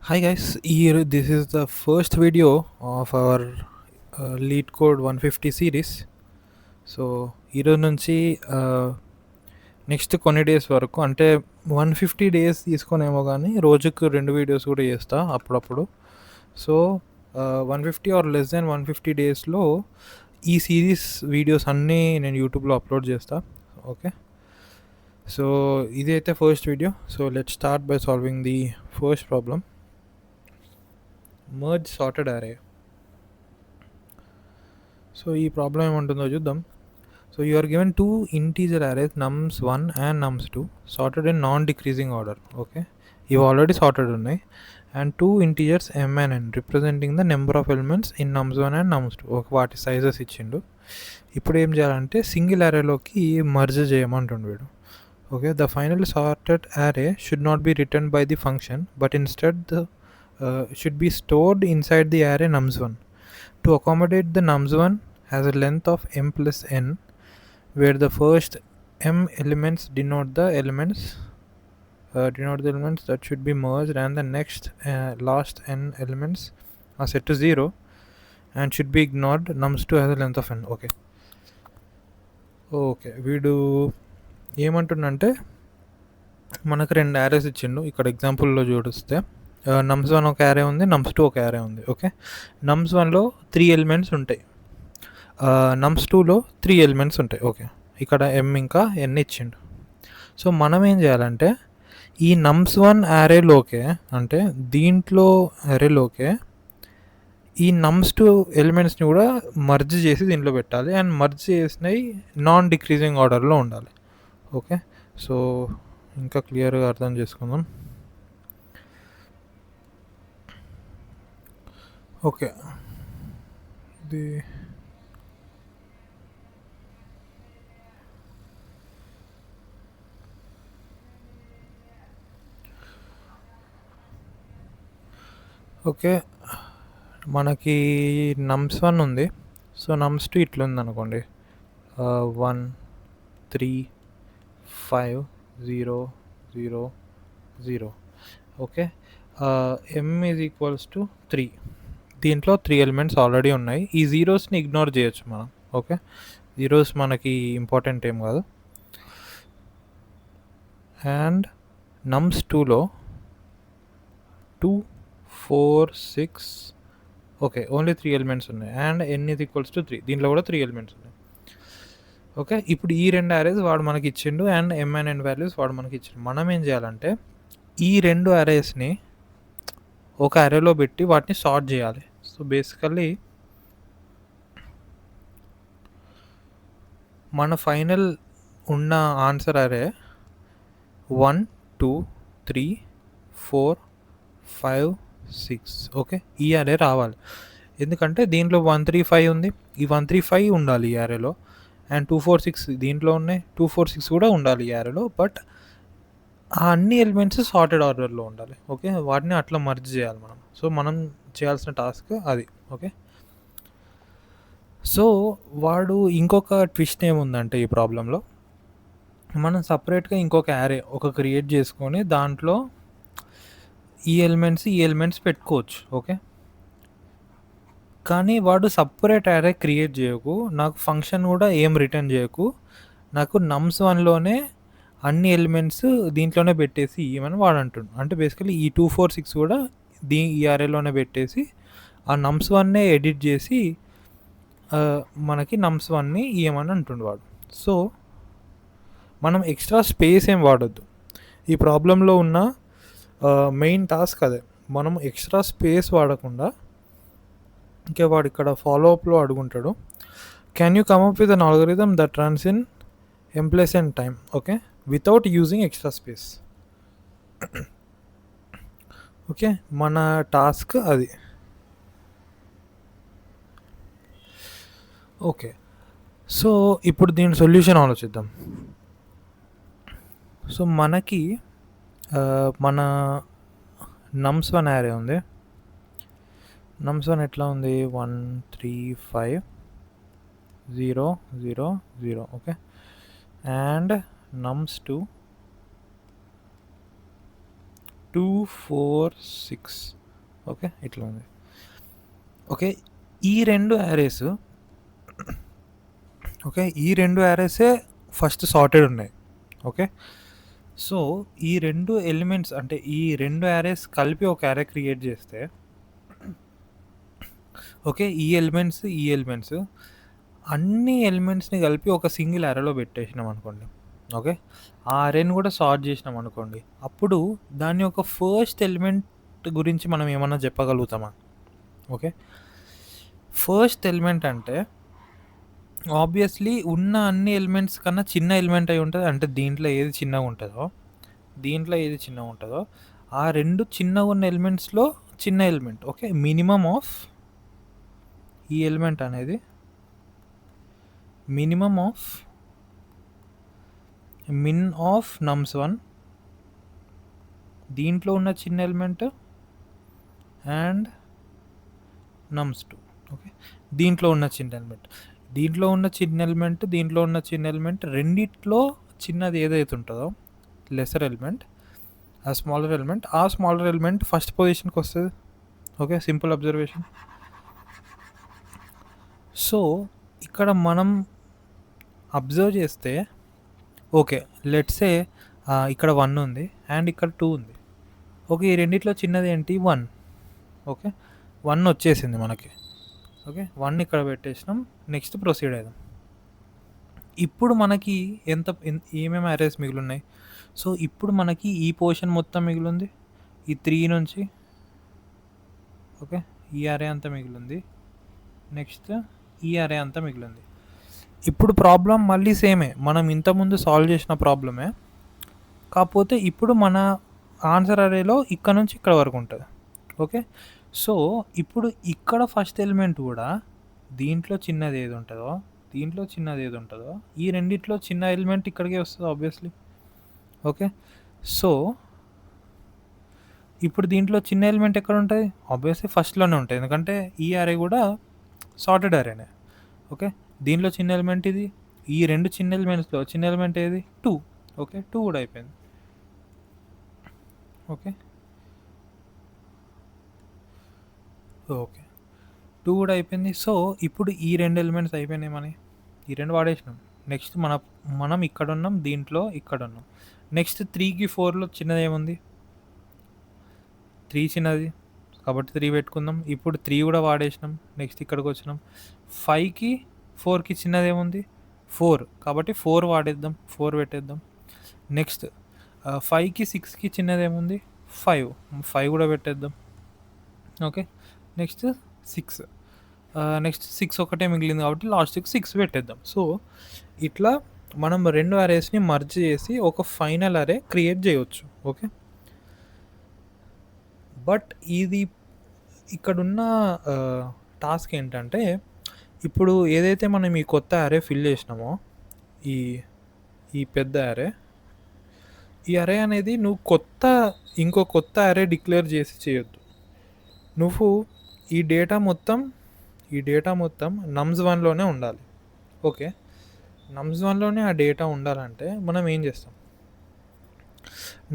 Hi guys, here this is the first video of our Lead Code 150 series. So ఈరోజు నుంచి next కొన్ని days వరకు అంటే 150 days తీసుకొనేమో కానీ రోజుకు 2 వీడియోస్ కూడా చేస్తా అప్పుడప్పుడు. సో 150 ఆర్ లెస్ దెన్ 150 డేస్లో ఈ సిరీస్ వీడియోస్ అన్నీ నేను యూట్యూబ్లో అప్లోడ్ చేస్తా. ఓకే, సో ఇదైతే first video. So let start by solving the first problem. Merge sorted array. So ఈ ప్రాబ్లం ఏముంటుందో చూద్దాం. So you are given two integer arrays nums1 and nums2 sorted in non decreasing order. Okay, ఇవి already sorted ఉన్నాయి. And two integers m and n representing the number of elements in nums1 and nums2. వాటి sizes ఇచ్చిండు. ఇప్పుడు ఏం చేయాలంటే single అరేలోకి merge చేయమంటుండు వీడు. Okay, the final sorted అరే should not be written by the function but instead the should be stored inside the array nums1. To accommodate the nums1 has a length of m plus n, where the first m elements denote the elements that should be merged, and the next last n elements are set to 0 and should be ignored. nums2 has a length of n. Okay వీడు ఏమంటుండంటే మనకు రెండు arrays ఇచ్చిండు. ఇక్కడ ఎగ్జాంపుల్లో చూడిస్తే nums1 ఒక యారే ఉంది, nums2 ఒక యారే ఉంది. Okay, nums1లో 3 elements ఉంటాయి, nums2లో 3 ఎలిమెంట్స్ ఉంటాయి. ఓకే, ఇక్కడ m ఇంకా n ఇచ్చిండు. సో మనం ఏం చేయాలంటే ఈ nums1 యారేలోకే అంటే దీంట్లో యారేలోకే ఈ nums2 ఎలిమెంట్స్ని కూడా మర్జ్ చేసి దీంట్లో పెట్టాలి. అండ్ మర్జ్ చేసినవి నాన్ డిక్రీజింగ్ ఆర్డర్లో ఉండాలి. ఓకే, సో ఇంకా క్లియర్గా అర్థం చేసుకుందాం. ఓకే, ఇది ఓకే మనకి nums1 ఉంది. సో nums2 ఇట్లుంది అనుకోండి, 1 3 5 0 0 0. Okay, m is equals to 3. దీంట్లో 3 ఎలిమెంట్స్ ఆల్రెడీ ఉన్నాయి. ఈ జీరోస్ని ఇగ్నోర్ చేయొచ్చు మనం. ఓకే, జీరోస్ మనకి ఇంపార్టెంట్ ఏం కాదు. అండ్ nums2లో 2 4 6 ఓకే ఓన్లీ 3 ఎలిమెంట్స్ ఉన్నాయి. And n is equals to 3, దీంట్లో కూడా 3 ఎలిమెంట్స్ ఉన్నాయి. ఓకే, ఇప్పుడు ఈ రెండు అరేస్ వాడు మనకి ఇచ్చిండు and m and n values వాడు మనకి ఇచ్చిండు. మనం ఏం చేయాలంటే ఈ రెండు అరేస్ని ఒక అరేలో పెట్టి వాటిని సార్ట్ చేయాలి. సో బేసికల్లీ మన ఫైనల్ ఉన్న ఆన్సర్ అరే 1 2 3 4 5 6. ఓకే, ఈ అరే రావాలి. ఎందుకంటే దీంట్లో 135 ఉంది, ఈ 135 ఉండాలి ఈ అరేలో. అండ్ 246 దీంట్లో ఉన్నాయి, 246 కూడా ఉండాలి ఈ అరేలో. బట్ ఆ అన్ని ఎలిమెంట్స్ సార్టెడ్ ఆర్డర్లో ఉండాలి. ఓకే, వాటిని అట్లా మర్జ్ చేయాలి మనం. సో మనం చేయాల్సిన టాస్క్ అది. ఓకే, సో వాడు ఇంకొక ట్విస్ట్ ఏముందంటే ఈ ప్రాబ్లంలో మనం సపరేట్గా ఇంకొక యారే క్రియేట్ చేసుకొని దాంట్లో ఈ ఎలిమెంట్స్ పెట్టుకోవచ్చు. ఓకే, కానీ వాడు సపరేట్ యారే క్రియేట్ చేయకు, నాకు ఫంక్షన్ కూడా ఏం రిటర్న్ చేయకు, నాకు nums1లోనే అన్ని ఎలిమెంట్స్ దీంట్లోనే పెట్టేసి ఇవ్వమని వాడు అంటుండు. అంటే బేసికలీ ఈ 246 కూడా ఈ అరేలోనే పెట్టేసి ఆ nums1నే ఎడిట్ చేసి మనకి nums1ని ఇవ్వమని అంటుండు వాడు. సో మనం ఎక్స్ట్రా స్పేస్ ఏం వాడొద్దు. ఈ ప్రాబ్లంలో ఉన్న మెయిన్ టాస్క్ అదే. మనం ఎక్స్ట్రా స్పేస్ వాడకుండా, ఇంకా వాడు ఇక్కడ ఫాలో అప్లో అడుగుంటాడు, can you come up with an algorithm that runs in m plus n time. Okay, without using extra space. Okay, మన టాస్క్ అది. ఓకే, సో ఇప్పుడు దీని సొల్యూషన్ ఆలోచిద్దాం. సో మనకి మన nums1 యారే ఉంది. nums1 ఎట్లా ఉంది, 1 3 5 0 0 0. ఓకే, అండ్ nums2 2 4 6 ఓకే ఇట్లా ఉంది. ఓకే ఈ రెండు యారేస్ ఓకే ఈ రెండు యారేసే ఫస్ట్ సార్టెడ్ ఉన్నాయి. ఓకే సో ఈ రెండు ఎలిమెంట్స్ అంటే ఈ రెండు యారేస్ కలిపి ఒక యారే క్రియేట్ చేస్తే ఓకే ఈ ఎలిమెంట్స్ అన్ని ఎలిమెంట్స్ని కలిపి ఒక సింగిల్ యారేలో పెట్టేసినాం అనుకోండి. ఓకే ఆ అరేని కూడా సార్ట్ చేసినాం అనుకోండి, అప్పుడు దాని యొక్క ఫస్ట్ ఎలిమెంట్ గురించి మనం ఏమన్నా చెప్పగలుగుతామా? ఓకే ఫస్ట్ ఎలిమెంట్ అంటే ఆబ్వియస్లీ ఉన్న అన్ని ఎలిమెంట్స్ కన్నా చిన్న ఎలిమెంట్ అయి ఉంటుంది. అంటే దీంట్లో ఏది చిన్నగా ఉంటుందో ఆ రెండు చిన్నగా ఉన్న ఎలిమెంట్స్లో చిన్న ఎలిమెంట్. ఓకే మినిమం ఆఫ్ ఈ ఎలిమెంట్ అనేది minimum of min of nums1 దీంట్లో ఉన్న చిన్న ఎలిమెంట్ అండ్ nums2. ఓకే దీంట్లో ఉన్న చిన్న ఎలిమెంట్ రెండిట్లో చిన్నది ఏదైతే ఉంటుందో లెసర్ ఎలిమెంట్ ఆ స్మాలర్ ఎలిమెంట్ ఫస్ట్ పొజిషన్కి వస్తుంది. Okay simple observation. సో ఇక్కడ మనం అబ్జర్వ్ చేస్తే ఓకే లెట్సే ఇక్కడ 1 ఉంది అండ్ ఇక్కడ 2 ఉంది. ఓకే ఈ రెండిట్లో చిన్నది ఏంటి 1. ఓకే 1 వచ్చేసింది మనకి. ఓకే 1 ఇక్కడ పెట్టేసినాం. నెక్స్ట్ ప్రొసీడ్ అవుదాం. ఇప్పుడు మనకి ఏమేమి అరేస్ మిగిలి ఉన్నాయి? సో ఇప్పుడు మనకి ఈ పోర్షన్ మొత్తం మిగిలింది ఈ 3 నుంచి. ఓకే ఈ అరే అంతా మిగిలింది. నెక్స్ట్ ఈ అరే అంతా మిగిలింది. ఇప్పుడు ప్రాబ్లం మళ్ళీ సేమే, మనం ఇంతకుముందు సాల్వ్ చేసిన ప్రాబ్లమే, కాకపోతే ఇప్పుడు మన ఆన్సర్ అరేలో ఇక్కడ నుంచి ఇక్కడ వరకు ఉంటుంది. ఓకే సో ఇప్పుడు ఇక్కడ ఫస్ట్ ఎలిమెంట్ కూడా దీంట్లో చిన్నది ఏది ఉంటుందో ఈ రెండిట్లో చిన్న ఎలిమెంట్ ఇక్కడికే వస్తుంది ఆబ్వియస్లీ. ఓకే సో ఇప్పుడు దీంట్లో చిన్న ఎలిమెంట్ ఎక్కడ ఉంటుంది? ఆబ్వియస్లీ ఫస్ట్లోనే ఉంటుంది, ఎందుకంటే ఈ అరే కూడా సార్టెడ్ అరేనే. ఓకే దీనిలో చిన్న ఎలిమెంట్ ఇది. ఈ రెండు చిన్న ఎలిమెంట్స్లో చిన్న ఎలిమెంట్ ఏది? 2. ఓకే 2 కూడా అయిపోయింది. ఓకే 2 కూడా అయిపోయింది. సో ఇప్పుడు ఈ రెండు ఎలిమెంట్స్ అయిపోయినాయి మనకి, ఈ రెండు వాడేసినాం. నెక్స్ట్ మనం ఇక్కడ ఉన్నాం, దీంట్లో ఇక్కడ ఉన్నాం. నెక్స్ట్ 3కి 4లో చిన్నది ఏముంది? 3 చిన్నది కాబట్టి 3 పెట్టుకుందాం. ఇప్పుడు 3 కూడా వాడేసినాం. నెక్స్ట్ ఇక్కడికి వచ్చినాం. 5కి 4కి చిన్నది ఏముంది? 4 కాబట్టి 4 వాడేద్దాం, 4 పెట్టేద్దాం. నెక్స్ట్ 5కి 6కి చిన్నది ఏముంది? 5 కూడా పెట్టేద్దాం. ఓకే నెక్స్ట్ 6 ఒకటే మిగిలింది కాబట్టి లాస్ట్కి 6 పెట్టేద్దాం. సో ఇట్లా మనం రెండు అరేస్ని మర్జ్ చేసి ఒక ఫైనల్ అరే క్రియేట్ చేయవచ్చు. ఓకే బట్ ఇది ఇక్కడున్న టాస్క్ ఏంటంటే, ఇప్పుడు ఏదైతే మనం ఈ కొత్త అరే ఫిల్ చేసినామో ఈ పెద్ద అరే, ఈ అరే అనేది నువ్వు ఇంకో కొత్త అరే డిక్లేర్ చేసి చేయొద్దు. నువ్వు ఈ డేటా మొత్తం nums1లోనే ఉండాలి. ఓకే nums1లోనే ఆ డేటా ఉండాలంటే మనం ఏం చేస్తాం?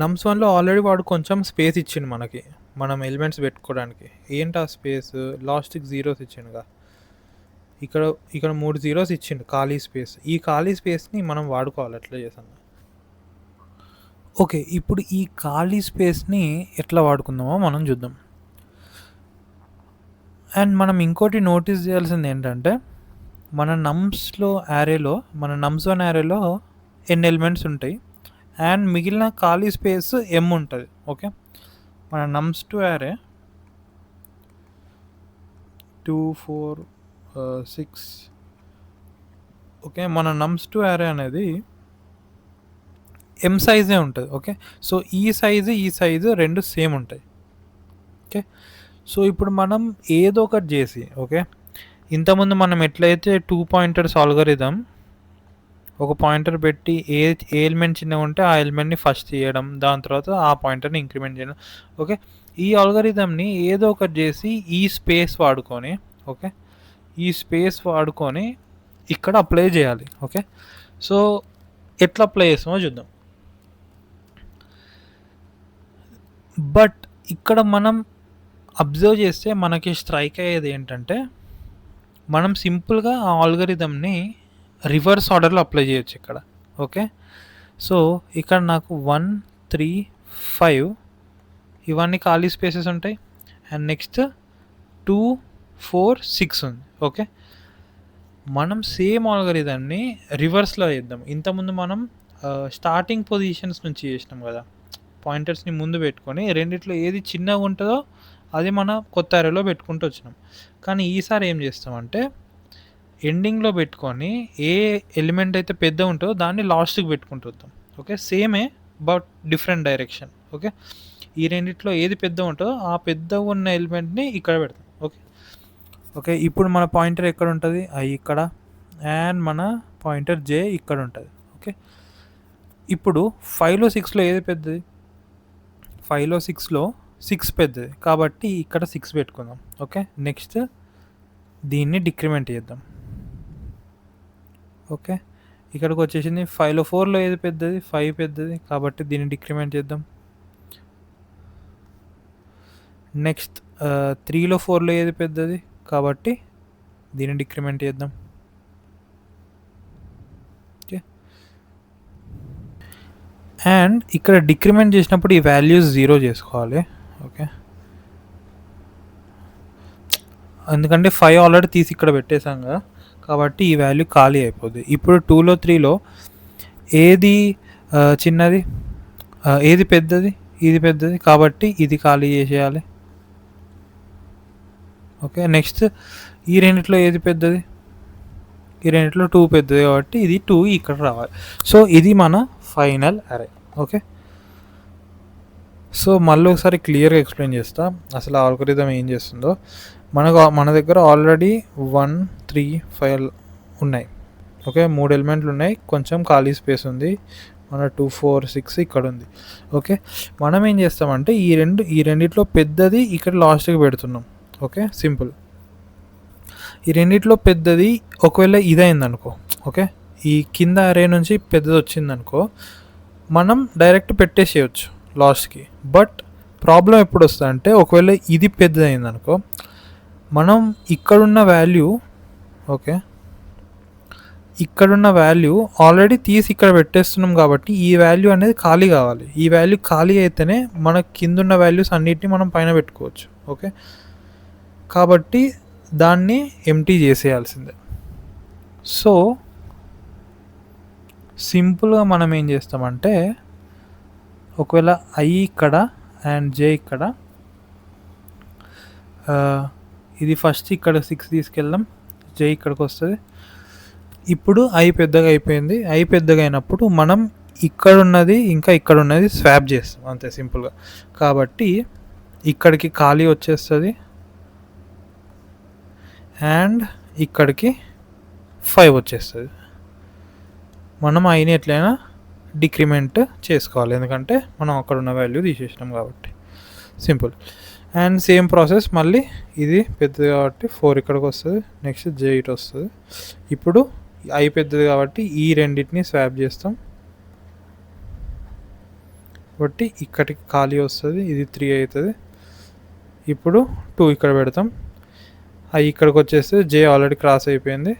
nums1లో ఆల్రెడీ వాడు కొంచెం స్పేస్ ఇచ్చిండు మనకి, మనం ఎలిమెంట్స్ పెట్టుకోవడానికి. ఏంటి ఆ స్పేస్? లాస్ట్కి 0s ఇచ్చిండుగా. ఇక్కడ 3 0s ఇచ్చిండు ఖాళీ స్పేస్. ఈ ఖాళీ స్పేస్ని మనం వాడుకోవాలి. ఎట్లా చేసాం? ఓకే ఇప్పుడు ఈ ఖాళీ స్పేస్ని ఎట్లా వాడుకుందామో మనం చూద్దాం. అండ్ మనం ఇంకోటి నోటీస్ చేయాల్సింది ఏంటంటే, మన nums1 యారేలో ఎన్ని ఎలిమెంట్స్ ఉంటాయి అండ్ మిగిలిన ఖాళీ స్పేస్ m ఉంటుంది. ఓకే మన nums2 యారే 2 4 6 ఓకే మన nums2 యారే అనేది m సైజే ఉంటుంది. ఓకే సో ఈ సైజు రెండు సేమ్ ఉంటాయి. ఓకే సో ఇప్పుడు మనం ఏదో ఒకటి చేసి, ఓకే ఇంతకుముందు మనం ఎట్లయితే 2 పాయింటర్స్ ఆల్గోరిథం ఒక పాయింటర్ పెట్టి ఏ ఎలిమెంట్ చిన్నగా ఉంటే ఆ ఎలిమెంట్ని ఫస్ట్ చేయడం, దాని తర్వాత ఆ పాయింటర్ని ఇంక్రిమెంట్ చేయడం. ఓకే ఈ ఆల్గోరిథంని ఏదో ఒకటి చేసి ఈ స్పేస్ వాడుకొని ఇక్కడ అప్లై చేయాలి. ఓకే సో ఎట్లా అప్లై చేస్తామో చూద్దాం. బట్ ఇక్కడ మనం అబ్జర్వ్ చేస్తే మనకి స్ట్రైక్ అయ్యేది ఏంటంటే, మనం సింపుల్గా ఆ ఆల్గరిథంని రివర్స్ ఆర్డర్లో అప్లై చేయొచ్చు ఇక్కడ. ఓకే, సో ఇక్కడ నాకు 1 3 5 ఇవన్నీ ఖాళీ స్పేసెస్ ఉంటాయి. అండ్ నెక్స్ట్ 2 4 6 ఉంది. ఓకే, మనం సేమ్ ఆల్గరిథంని రివర్స్లో చేద్దాం. ఇంతకుముందు మనం స్టార్టింగ్ పొజిషన్స్ నుంచి చేసినాం కదా, పాయింటర్స్ని ముందు పెట్టుకొని రెండిట్లో ఏది చిన్నగా ఉంటుందో అది మన కొత్త అరేలో పెట్టుకుంటూ వచ్చినాం. కానీ ఈసారి ఏం చేస్తామంటే ఎండింగ్లో పెట్టుకొని ఏ ఎలిమెంట్ అయితే పెద్ద ఉంటుందో దాన్ని లాస్ట్కి పెట్టుకుంటూ వద్దాం. ఓకే, సేమే బట్ డిఫరెంట్ డైరెక్షన్. ఓకే, ఈ రెండిట్లో ఏది పెద్ద ఉంటుందో ఆ పెద్ద ఉన్న ఎలిమెంట్ని ఇక్కడ పెడతాం. ఓకే ఓకే ఇప్పుడు మన పాయింటర్ ఎక్కడ ఉంటుంది? ఇక్కడ. అండ్ మన పాయింటర్ జే ఇక్కడ ఉంటుంది. ఓకే, ఇప్పుడు 5లో 6లో ఏది పెద్దది? 5లో 6లో 6 పెద్దది కాబట్టి ఇక్కడ 6 పెట్టుకుందాం. ఓకే, నెక్స్ట్ దీన్ని డిక్రిమెంట్ చేద్దాం. ఓకే, ఇక్కడికి వచ్చేసింది 5లో 4లో ఏది పెద్దది? 5 పెద్దది కాబట్టి దీన్ని డిక్రిమెంట్ చేద్దాం. నెక్స్ట్ 3లో 4లో ఏది పెద్దది కాబట్టి దీన్ని డిక్రిమెంట్ చేద్దాం. ఓకే, అండ్ ఇక్కడ డిక్రిమెంట్ చేసినప్పుడు ఈ వాల్యూస్ 0 చేసుకోవాలి. ఓకే, ఎందుకంటే 5 ఆల్రెడీ తీసి ఇక్కడ పెట్టేసాం కదా కాబట్టి ఈ వాల్యూ ఖాళీ అయిపోద్ది. ఇప్పుడు 2లో 3లో ఏది చిన్నది? ఏది పెద్దది? ఇది పెద్దది కాబట్టి ఇది ఖాళీ చేసేయాలి. ఓకే, నెక్స్ట్ ఈ రెండిట్లో ఏది పెద్దది? ఈ రెండిట్లో 2 పెద్దది కాబట్టి ఇది 2 ఇక్కడ రావాలి. సో ఇది మన ఫైనల్ అరే. ఓకే, సో మళ్ళీ ఒకసారి క్లియర్గా ఎక్స్ప్లెయిన్ చేస్తా అసలు ఆల్గోరిథం ఏం చేస్తుందో. మన దగ్గర ఆల్రెడీ 1 3 5 ఉన్నాయి. ఓకే, 3 ఎలిమెంట్లు ఉన్నాయి, కొంచెం ఖాళీ స్పేస్ ఉంది. మన 2 4 6 ఇక్కడ ఉంది. ఓకే, మనం ఏం చేస్తామంటే ఈ రెండిట్లో పెద్దది ఇక్కడ లాస్ట్కి పెడుతున్నాం. Okay, simple. ఈ రెండిట్లో పెద్దది ఒకవేళ ఇదైందనుకో, ఓకే, ఈ కింద అరే నుంచి పెద్దది వచ్చిందనుకో మనం డైరెక్ట్ పెట్టేసేయచ్చు లాస్ట్కి. బట్ ప్రాబ్లం ఎప్పుడు వస్తుందంటే ఒకవేళ ఇది పెద్దదైందనుకో మనం ఇక్కడున్న వాల్యూ, ఓకే, ఇక్కడున్న వాల్యూ ఆల్రెడీ తీసి ఇక్కడ పెట్టేస్తున్నాం కాబట్టి ఈ వాల్యూ అనేది ఖాళీ కావాలి. ఈ వాల్యూ ఖాళీ అయితేనే మన కిందున్న వాల్యూస్ అన్నిటిని మనం పైన పెట్టుకోవచ్చు. ఓకే, కాబట్టి దాన్ని ఎంటీ చేసేయాల్సిందే. సో సింపుల్గా మనం ఏం చేస్తామంటే ఒకవేళ ఐ ఇక్కడ అండ్ జే ఇక్కడ, ఇది ఫస్ట్ ఇక్కడ 6 తీసుకెళ్దాం, జే ఇక్కడికి వస్తుంది. ఇప్పుడు ఐ పెద్దగా అయిపోయింది. ఐ పెద్దగా అయినప్పుడు మనం ఇక్కడున్నది ఇంకా ఇక్కడున్నది స్వాప్ చేస్తాం అంతే సింపుల్గా. కాబట్టి ఇక్కడికి ఖాళీ వచ్చేస్తుంది అండ్ ఇక్కడికి 5 వచ్చేస్తుంది. మనం ఐని ఎట్లయినా డిక్రిమెంట్ చేసుకోవాలి ఎందుకంటే మనం అక్కడ ఉన్న వాల్యూ తీసేసినాం కాబట్టి సింపుల్. అండ్ సేమ్ ప్రాసెస్ మళ్ళీ ఇది పెద్దది కాబట్టి 4 ఇక్కడికి వస్తుంది, నెక్స్ట్ జే ఇటు వస్తుంది. ఇప్పుడు ఐ పెద్దది కాబట్టి ఈ రెండింటిని స్వాప్ చేస్తాం కాబట్టి ఇక్కడికి ఖాళీ వస్తుంది, ఇది 3 అవుతుంది. ఇప్పుడు 2 ఇక్కడ పెడతాం, ఐ ఇక్కడికి వచ్చేస్తే జే ఆల్రెడీ క్రాస్ అయిపోయింది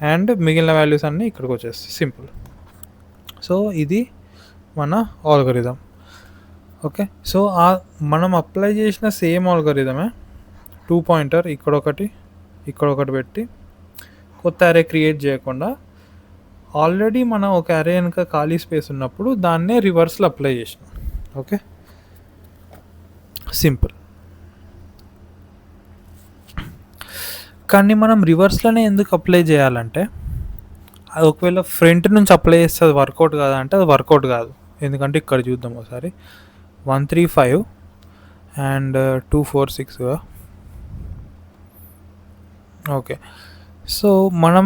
అండ్ మిగిలిన వాల్యూస్ అన్నీ ఇక్కడికి వచ్చేస్తాయి సింపుల్. సో ఇది మన ఆల్గోరిథం. ఓకే, సో మనం అప్లై చేసిన సేమ్ ఆల్గోరిథమే 2 పాయింటర్ ఇక్కడొకటి పెట్టి కొత్త అరే క్రియేట్ చేయకుండా ఆల్రెడీ మనం ఒక అరే వెనుక ఖాళీ స్పేస్ ఉన్నప్పుడు దాన్నే రివర్స్లో అప్లై చేసినాం. Okay, simple. కానీ మనం రివర్స్లోనే ఎందుకు అప్లై చేయాలంటే అది ఒకవేళ ఫ్రంట్ నుంచి అప్లై చేస్తే అది వర్కౌట్ కాదా అంటే అది వర్కౌట్ కాదు. ఎందుకంటే ఇక్కడ చూద్దాం ఒకసారి 1 3 5 అండ్ 2 4 6. ఓకే, సో మనం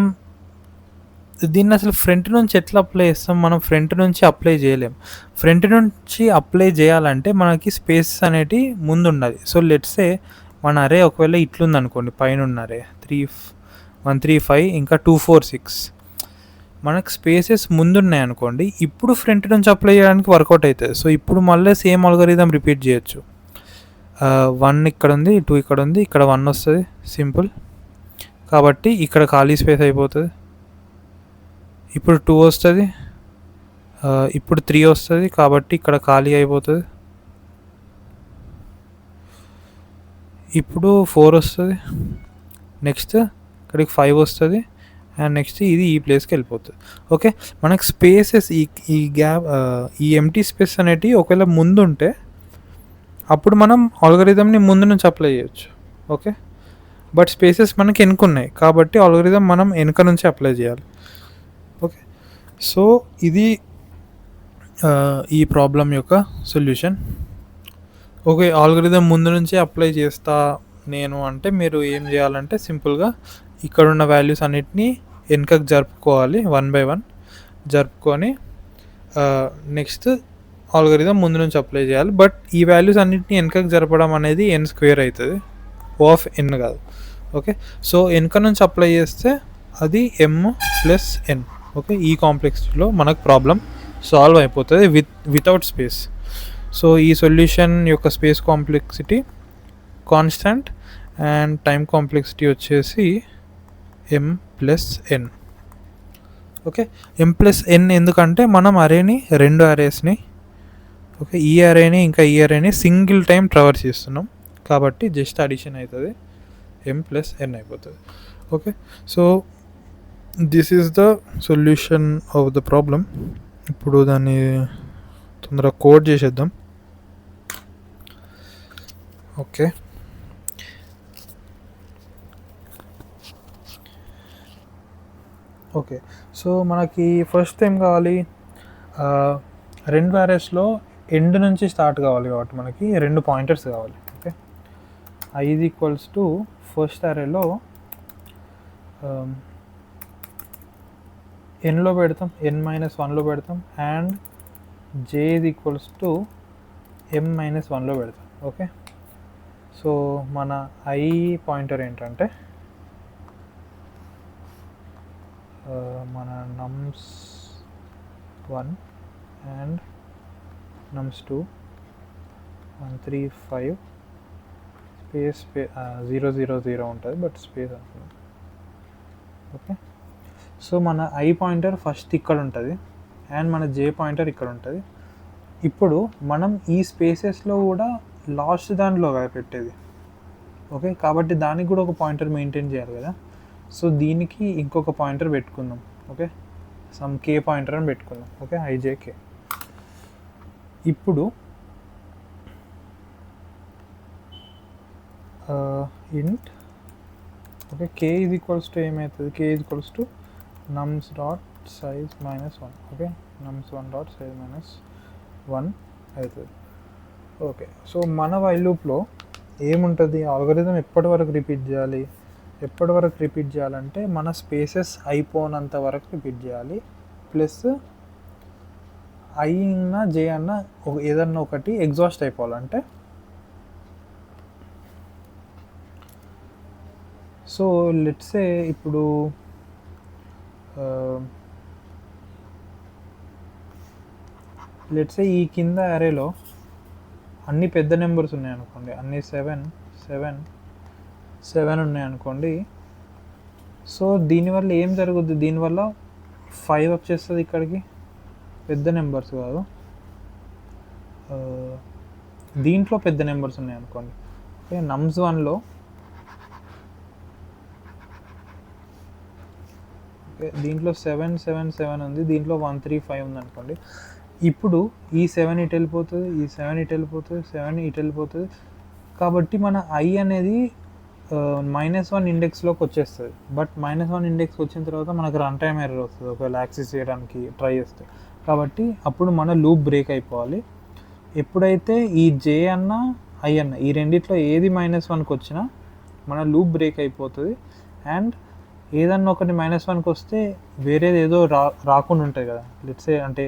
దీన్ని అసలు ఫ్రంట్ నుంచి ఎట్లా అప్లై చేస్తాం? మనం ఫ్రంట్ నుంచి అప్లై చేయలేం. ఫ్రంట్ నుంచి అప్లై చేయాలంటే మనకి స్పేస్ అనేటి ముందు ఉండాలి. సో లెట్సే మన అరే ఒకవేళ ఇట్లుంది అనుకోండి, పైన ఉన్న అరే 1 3 5 ఇంకా 2 4 6. మనకు స్పేసెస్ ముందున్నాయి అనుకోండి, ఇప్పుడు ఫ్రంట్ నుంచి అప్లై చేయడానికి వర్కౌట్ అవుతుంది. సో ఇప్పుడు మళ్ళీ సేమ్ అల్గోరిథం రిపీట్ చేయొచ్చు. 1 ఇక్కడ ఉంది, 2 ఇక్కడ ఉంది, ఇక్కడ 1 వస్తుంది సింపుల్. కాబట్టి ఇక్కడ ఖాళీ స్పేస్ అయిపోతుంది. ఇప్పుడు 2 వస్తుంది, ఇప్పుడు 3 వస్తుంది, కాబట్టి ఇక్కడ ఖాళీ అయిపోతుంది. ఇప్పుడు 4 వస్తుంది, నెక్స్ట్ ఇక్కడికి 5 వస్తుంది, అండ్ నెక్స్ట్ ఇది ఈ ప్లేస్కి వెళ్ళిపోతుంది. ఓకే, మనకు స్పేసెస్ ఈ గ్యాప్ ఈ ఎంటీ స్పేస్ అనేటివి ఒకవేళ ముందు ఉంటే అప్పుడు మనం ఆల్గోరిథంని ముందు నుంచి అప్లై చేయొచ్చు. ఓకే, బట్ స్పేసెస్ మనకి వెనుకున్నాయి కాబట్టి ఆల్గోరిథం మనం వెనుక నుంచి అప్లై చేయాలి. ఓకే, సో ఇది ఈ ప్రాబ్లం యొక్క సొల్యూషన్. ఓకే, ఆల్గోరిథం ముందు నుంచి అప్లై చేస్తా నేను అంటే మీరు ఏం చేయాలంటే సింపుల్గా ఇక్కడున్న వాల్యూస్ అన్నిటినీ వెనుకకు జరుపుకోవాలి, 1 by 1 జరుపుకొని నెక్స్ట్ ఆల్గోరిథం ముందు నుంచి అప్లై చేయాలి. బట్ ఈ వాల్యూస్ అన్నిటిని వెనుకకు జరపడం అనేది n స్క్వేర్ అవుతుంది, ఆఫ్ n కాదు. ఓకే, సో వెనుక నుంచి అప్లై చేస్తే అది m+n. ఓకే, ఈ కాంప్లెక్సిటీలో మనకు ప్రాబ్లం సాల్వ్ అయిపోతుంది వితౌట్ స్పేస్. సో ఈ సొల్యూషన్ యొక్క space complexity constant and time complexity వచ్చేసి m+n. ఓకే, m+n ఎందుకంటే మనం అరేని 2 అరేస్ని, ఓకే, ఈ అరేని ఇంకా ఈ అరేని సింగిల్ టైం ట్రావర్స్ చేస్తున్నాం కాబట్టి జస్ట్ అడిషన్ అవుతుంది, m+n అయిపోతుంది. Okay, so this is the solution of the problem. ఇప్పుడు దాన్ని తొందరగా కోడ్ చేసేద్దాం. ఓకే, ఓకే, సో మనకి ఫస్ట్ ఏం కావాలి, 2 అరేస్లో ఎండ్ నుంచి స్టార్ట్ కావాలి కాబట్టి మనకి 2 పాయింటర్స్ కావాలి. ఓకే, i = ఫస్ట్ అరేలో nలో పెడతాం, n-1లో పెడతాం, అండ్ j = m-1లో పెడతాం. ఓకే, సో మన i పాయింటర్ ఏంటంటే మన nums1 అండ్ nums2 1 3 5 స్పేస్ 0 0 0 ఉంటుంది, బట్ స్పేస్ అనుకుంటుంది. ఓకే, సో మన i పాయింటర్ ఫస్ట్ ఇక్కడ ఉంటుంది అండ్ మన j పాయింటర్ ఇక్కడ ఉంటుంది. ఇప్పుడు మనం ఈ స్పేసెస్లో కూడా లాస్ట్ దాంట్లో పెట్టేది. ఓకే, కాబట్టి దానికి కూడా ఒక పాయింటర్ మెయింటైన్ చేయాలి కదా. సో దీనికి ఇంకొక పాయింటర్ పెట్టుకుందాం. ఓకే, సమ్ k పాయింటర్ అని పెట్టుకుందాం. Okay, ijk. ఇప్పుడు int ఓకే k ఏమవుతుంది, k nums.size -1. ఓకే, nums1.size -1 అవుతుంది. ఓకే, సో మన వైల్ లూప్లో ఏముంటుంది, ఆల్గోరిథం ఎప్పటి వరకు రిపీట్ చేయాలి, మన స్పేసెస్ అయిపోనంత వరకు రిపీట్ చేయాలి, ప్లస్ i అన్న j అన్న ఏదన్నా ఒకటి ఎగ్జాస్ట్ అయిపోవాలంటే. సో లెట్సే ఇప్పుడు ఈ కింద అరేలో అన్ని పెద్ద నెంబర్స్ ఉన్నాయనుకోండి, అన్ని 7 ఉన్నాయనుకోండి. సో దీనివల్ల ఏం జరుగుద్ది, దీనివల్ల 5 వచ్చేస్తుంది ఇక్కడికి, పెద్ద నెంబర్స్ కాదు, దీంట్లో పెద్ద నెంబర్స్ ఉన్నాయనుకోండి. ఓకే, nums1లో ఓకే దీంట్లో 7 7 7 ఉంది, దీంట్లో 1 3 5 ఉంది అనుకోండి. ఇప్పుడు ఈ 7 ఇటు వెళ్ళిపోతుంది, ఈ 7 ఇటు వెళ్ళిపోతుంది, 7 ఇటు వెళ్ళిపోతుంది. కాబట్టి మన i అనేది -1 ఇండెక్స్లోకి వచ్చేస్తుంది. బట్ -1 ఇండెక్స్ వచ్చిన తర్వాత మనకు రన్ టైమ్ ఎర్రర్ వస్తుంది ఒకవేళ యాక్సెస్ చేయడానికి ట్రై చేస్తే. కాబట్టి అప్పుడు మన లూప్ బ్రేక్ అయిపోవాలి. ఎప్పుడైతే ఈ j అన్న i అన్న ఈ రెండిట్లో ఏది -1కి వచ్చినా మన లూప్ బ్రేక్ అయిపోతుంది. అండ్ ఏదన్నా ఒకటి -1కి వస్తే వేరేది ఏదో రాకుండా ఉంటుంది కదా. లెట్సే అంటే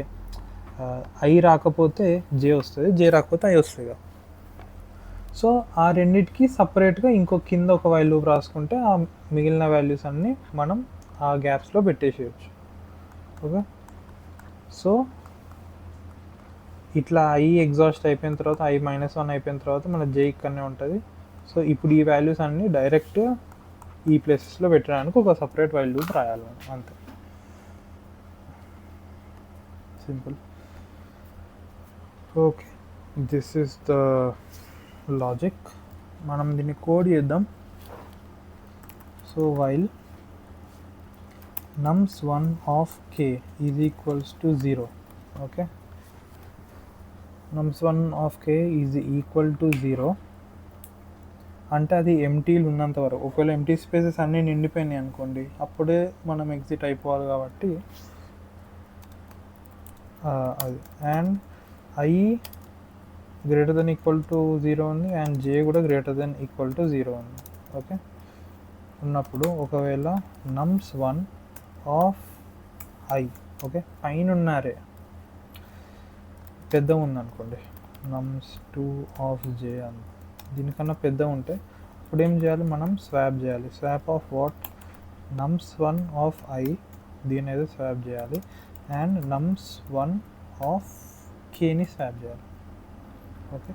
i రాకపోతే j వస్తుంది, j రాకపోతే i వస్తుంది కదా. సో ఆ రెండింటికి సపరేట్గా ఇంకో కింద ఒక వైల్ లూప్ రాసుకుంటే ఆ మిగిలిన వాల్యూస్ అన్నీ మనం ఆ గ్యాప్స్లో పెట్టేసేయచ్చు. ఓకే. సో ఇట్లా ఐ ఎగ్జాస్ట్ అయిపోయిన తర్వాత I-1 అయిపోయిన తర్వాత మన జే ఇక్కడనే ఉంటుంది. సో ఇప్పుడు ఈ వాల్యూస్ అన్నీ డైరెక్ట్ ఈ ప్లేసెస్లో పెట్టడానికి ఒక సపరేట్ వైల్ లూప్ రాయాలి మనం, అంతే, simple. Okay, this is the logic. మనం దీన్ని కోడ్ చేద్దాం. So while nums1 of k is equals to 0. Okay, nums1 of k is equal to 0 అంటే అది ఎంటీలు ఉన్నంత వరకు. ఒకవేళ ఎంటీ స్పేసెస్ అన్నీ నిండిపోయినాయి అనుకోండి, అప్పుడే మనం ఎగ్జిట్ అయిపోవాలి కాబట్టి అది. And I greater than equal to 0 ఉంది, అండ్ జే కూడా గ్రేటర్ దెన్ ఈక్వల్ టు 0 ఉంది. ఓకే, ఉన్నప్పుడు ఒకవేళ nums1 ఆఫ్ ఐ, ఓకే, పైన ఉన్నారే పెద్ద ఉందనుకోండి, nums2 ఆఫ్ జే అని, దీనికన్నా పెద్ద ఉంటే ఇప్పుడు ఏం చేయాలి, మనం స్వాప్ చేయాలి. Swap of what, nums1 of I, దీని అయితే స్వాప్ చేయాలి, అండ్ nums1 ఆఫ్ కేని స్వాప్ చేయాలి. ఓకే,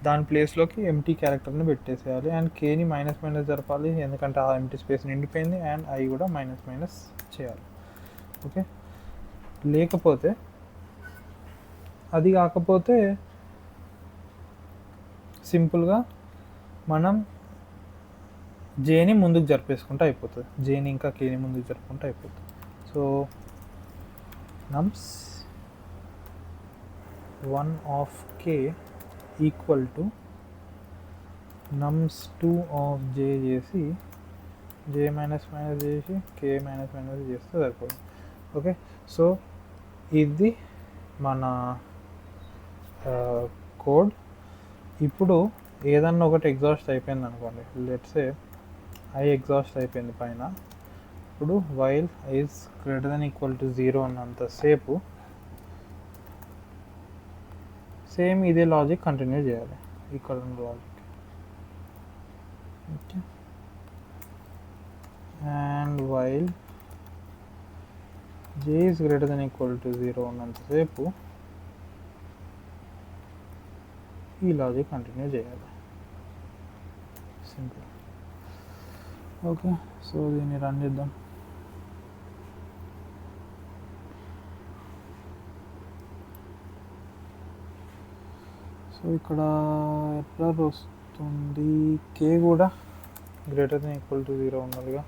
దాని ప్లేస్లోకి ఎంటీ క్యారెక్టర్ని పెట్టేసేయాలి, అండ్ కేని మైనస్ మైనస్ జరపాలి, ఎందుకంటే ఆ ఎంటీ స్పేస్ నిండిపోయింది, అండ్ ఐ కూడా మైనస్ మైనస్ చేయాలి. ఓకే, లేకపోతే అది కాకపోతే సింపుల్గా మనం జేని ముందుకు జరిపేసుకుంటే అయిపోతుంది, జేని ఇంకా కేని ముందుకు జరుపుకుంటే అయిపోతుంది. So nums1 of k equal to nums2 of j చేసి జే మైనస్ మైనస్ చేసి కే మైనస్ మైనస్ చేస్తే సరిపోతుంది. ఓకే, సో ఇది మన కోడ్. ఇప్పుడు ఏదన్నా ఒకటి ఎగ్జాస్ట్ అయిపోయింది అనుకోండి, లెట్సే ఐ ఎగ్జాస్ట్ అయిపోయింది పైన. ఇప్పుడు while i is greater than equal to 0 ఉన్నంతసేపు సేమ్ ఇదే లాజిక్ కంటిన్యూ చేయాలి, ఇక్కడ ఉన్న logic. Okay, and while j is greater than equal to 0 ఉన్నంతసేపు ఈ లాజిక్ కంటిన్యూ చేయాలి, సింపుల్. ఓకే, సో దీన్ని రన్ చేద్దాం. సో ఇక్కడ ఎర్రర్ వస్తుంది, కే కూడా గ్రేటర్ దెన్ ఈక్వల్ టు 0 ఉన్నదిగా.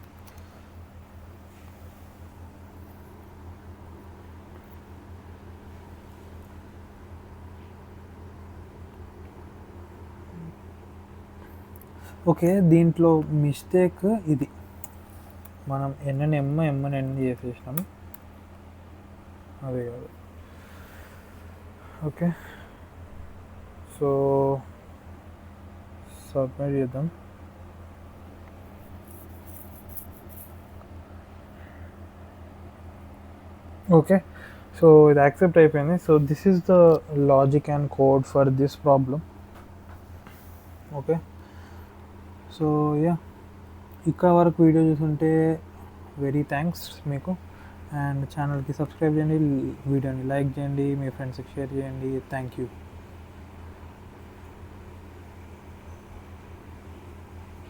ఓకే, దీంట్లో మిస్టేక్ ఇది, మనం ఎమ్మని చేసేసినాం, అదే కాదు. ఓకే, సో సబ్మిట్ చేద్దాం. ఓకే, సో ఇది యాక్సెప్ట్ అయిపోయింది. So this is the logic and code for this problem. Okay, so yeah, ఇక్కడ వరకు వీడియో చూసుంటే వెరీ థ్యాంక్స్ మీకు. అండ్ ఛానల్కి సబ్స్క్రైబ్ చేయండి, వీడియోని లైక్ చేయండి, మీ ఫ్రెండ్స్కి షేర్ చేయండి. Thank you.